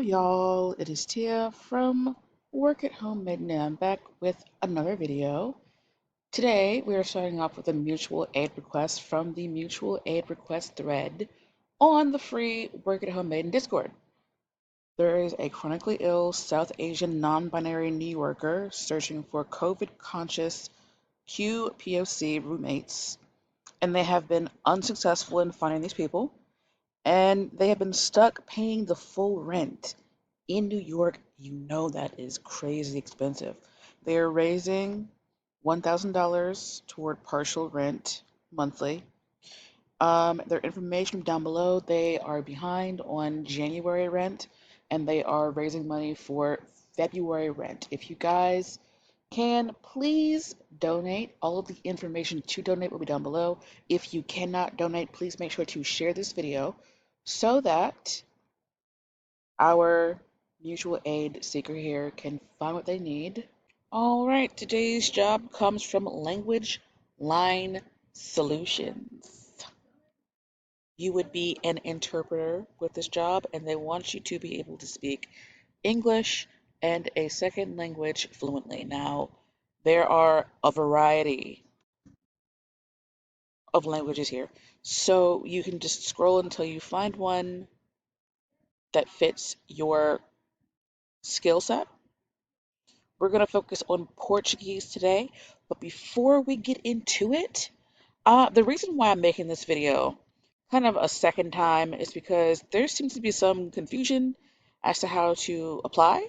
y'all, it is Tia from Work at Home Made I'm back with another video. Today we are starting off with a mutual aid request from the mutual aid request thread on the free Work at Home Made Discord. There is a chronically ill South Asian non-binary New Yorker searching for COVID-conscious QPOC roommates, and they have been unsuccessful in finding these people, and they have been stuck paying the full rent. In New York, you know that is crazy expensive. They are raising $1,000 toward partial rent monthly. Their information down below, they are behind on January rent and they are raising money for February rent. If you guys can, please donate. All of the information to donate will be down below. If you cannot donate, please make sure to share this video so that our mutual aid seeker here can find what they need. All right, today's job comes from Language Line Solutions. You would be an interpreter with this job, and they want you to be able to speak English and a second language fluently. Now, there are a variety of languages here, so you can just scroll until you find one that fits your skill set. We're going to focus on Portuguese today, but before we get into it, the reason why I'm making this video kind of a second time is because there seems to be some confusion as to how to apply,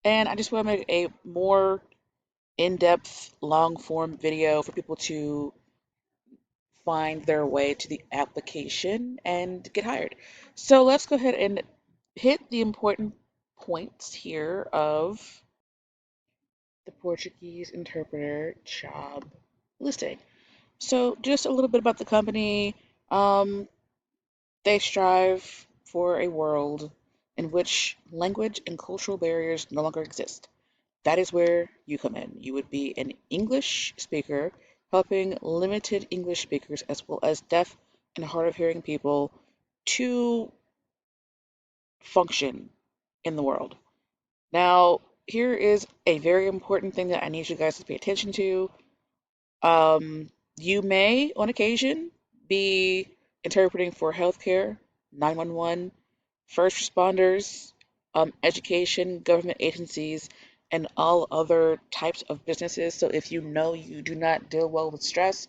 and I just want to make a more in-depth, long-form video for people to find their way to the application and get hired. So let's go ahead and hit the important points here of the Portuguese interpreter job listing. So just a little bit about the company. Um, they strive for a world in which language and cultural barriers no longer exist. That is where you come in. You would be an English speaker helping limited English speakers as well as deaf and hard of hearing people to function in the world. Now, here is a very important thing that I need you guys to pay attention to. You may, on occasion, be interpreting for healthcare, 911, first responders, education, government agencies, and all other types of businesses. So if you know you do not deal well with stress,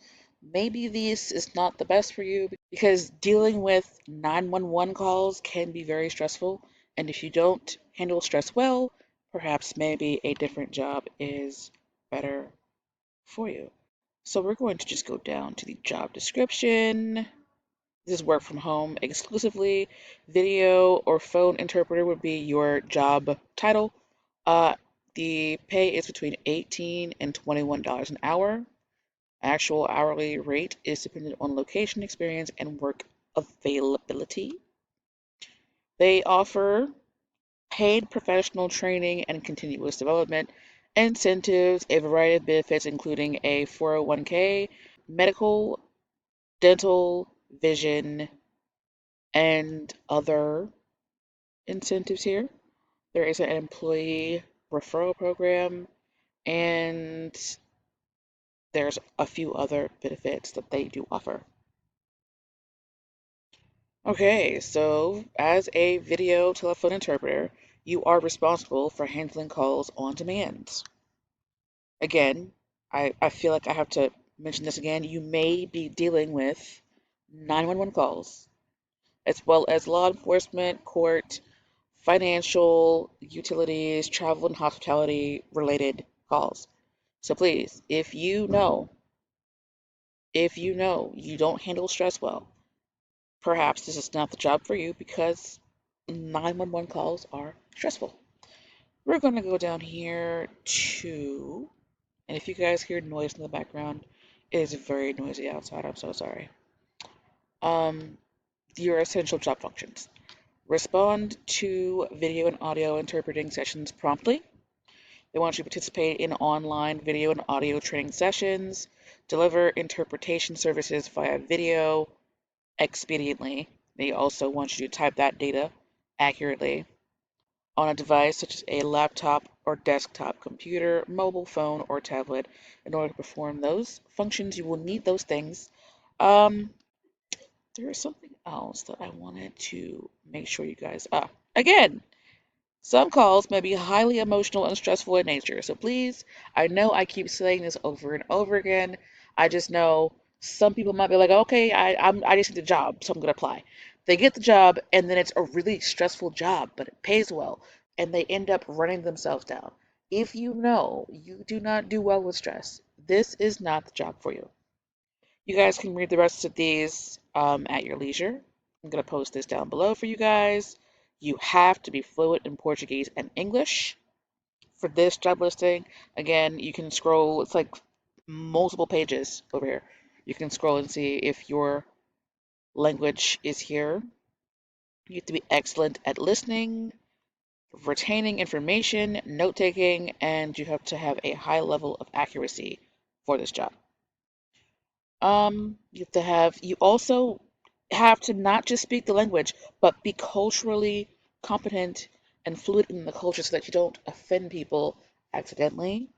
maybe this is not the best for you because dealing with 911 calls can be very stressful. And if you don't handle stress well, perhaps maybe a different job is better for you. So we're going to just go down to the job description. This is work from home exclusively. Video or phone interpreter would be your job title. Uh, the pay is between $18 and $21 an hour. Actual hourly rate is dependent on location, experience, and work availability. They offer paid professional training and continuous development, incentives, a variety of benefits, including a 401k, medical, dental, vision, and other incentives here. There is an employee referral program, and there's a few other benefits that they do offer. Okay, so as a video telephone interpreter, you are responsible for handling calls on demand. Again, I feel like I have to mention this again. You may be dealing with 911 calls, as well as law enforcement, court, financial, utilities, travel, and hospitality related calls. So please, if you know you don't handle stress well, perhaps this is not the job for you because 911 calls are stressful. We're going to go down here to, and if you guys hear noise in the background, it is very noisy outside. I'm so sorry. Um, your essential job functions. Respond to video and audio interpreting sessions promptly. They want you to participate in online video and audio training sessions, deliver interpretation services via video expediently. They also want you to type that data accurately. on a device such as a laptop or desktop computer, mobile phone, or tablet. In order to perform those functions, you will need those things. Um, there is something else that I wanted to make sure you guys. Again, some calls may be highly emotional and stressful in nature. So please, I know I keep saying this over and over again. I just know some people might be like, okay, I just need a job, so I'm gonna apply. They get the job, and then it's a really stressful job, but it pays well, and they end up running themselves down. If you know you do not do well with stress, this is not the job for you. You guys can read the rest of these at your leisure. I'm going to post this down below for you guys. You have to be fluent in Portuguese and English for this job listing. Again, you can scroll, it's like multiple pages over here. You can scroll and see if your language is here. You have to be excellent at listening, retaining information, note taking, and you have to have a high level of accuracy for this job. You also have to not just speak the language, but be culturally competent and fluent in the culture so that you don't offend people accidentally.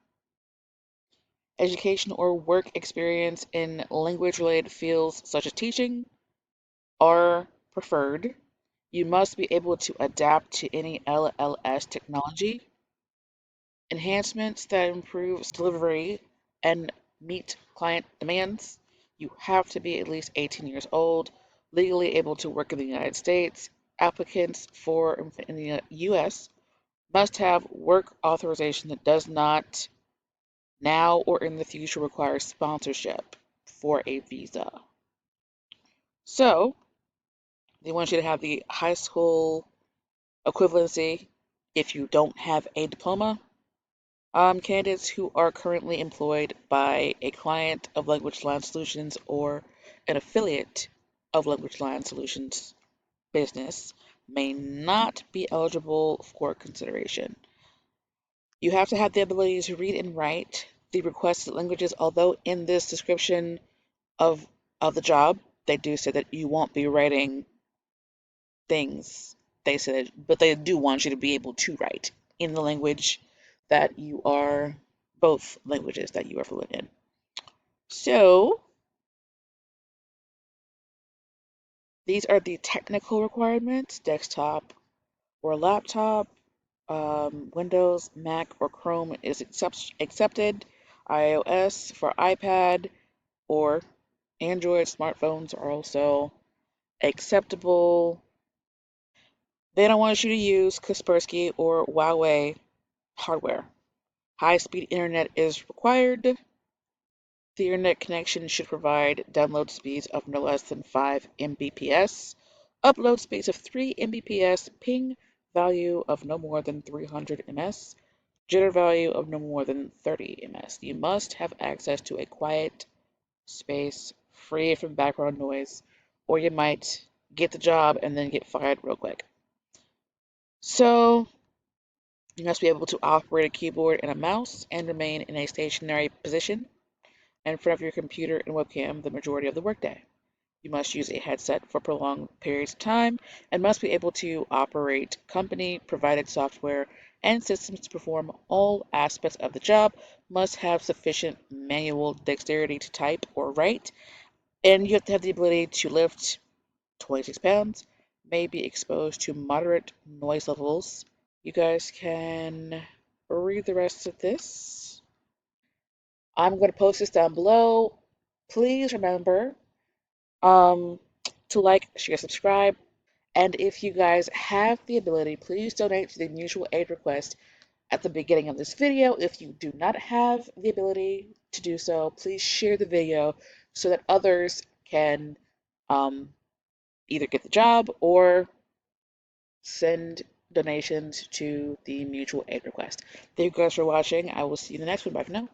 Education or work experience in language related fields such as teaching are preferred. You must be able to adapt to any LLS technology. Enhancements that improve delivery and meet client demands. You have to be at least 18 years old, legally able to work in the United States. Applicants for in the U.S. must have work authorization that does not now or in the future require sponsorship for a visa. So, they want you to have the high school equivalency if you don't have a diploma. Candidates who are currently employed by a client of Language Line Solutions or an affiliate of Language Line Solutions business may not be eligible for consideration. You have to have the ability to read and write the requested languages, although in this description of the job, they do say that you won't be writing things. They said, but they do want you to be able to write in the language that you are, both languages that you are fluent in. So these are the technical requirements: desktop or laptop, Windows, Mac, or Chrome is accepted. iOS for iPad or Android smartphones are also acceptable. They don't want you to use Kaspersky or Huawei hardware. High-speed internet is required. The internet connection should provide download speeds of no less than 5 Mbps, upload speeds of 3 Mbps, ping value of no more than 300 ms, jitter value of no more than 30 ms. You must have access to a quiet space free from background noise, or you might get the job and then get fired real quick. So, you must be able to operate a keyboard and a mouse and remain in a stationary position in front of your computer and webcam the majority of the workday. You must use a headset for prolonged periods of time and must be able to operate company-provided software and systems to perform all aspects of the job, must have sufficient manual dexterity to type or write, and you have to have the ability to lift 26 pounds, may be exposed to moderate noise levels. You guys can read the rest of this. I'm going to post this down below. Please remember um, to like, share, subscribe. And if you guys have the ability, please donate to the mutual aid request at the beginning of this video. If you do not have the ability to do so, please share the video so that others can um, either get the job or send donations to the mutual aid request. Thank you guys for watching. I will see you in the next one. Bye for now.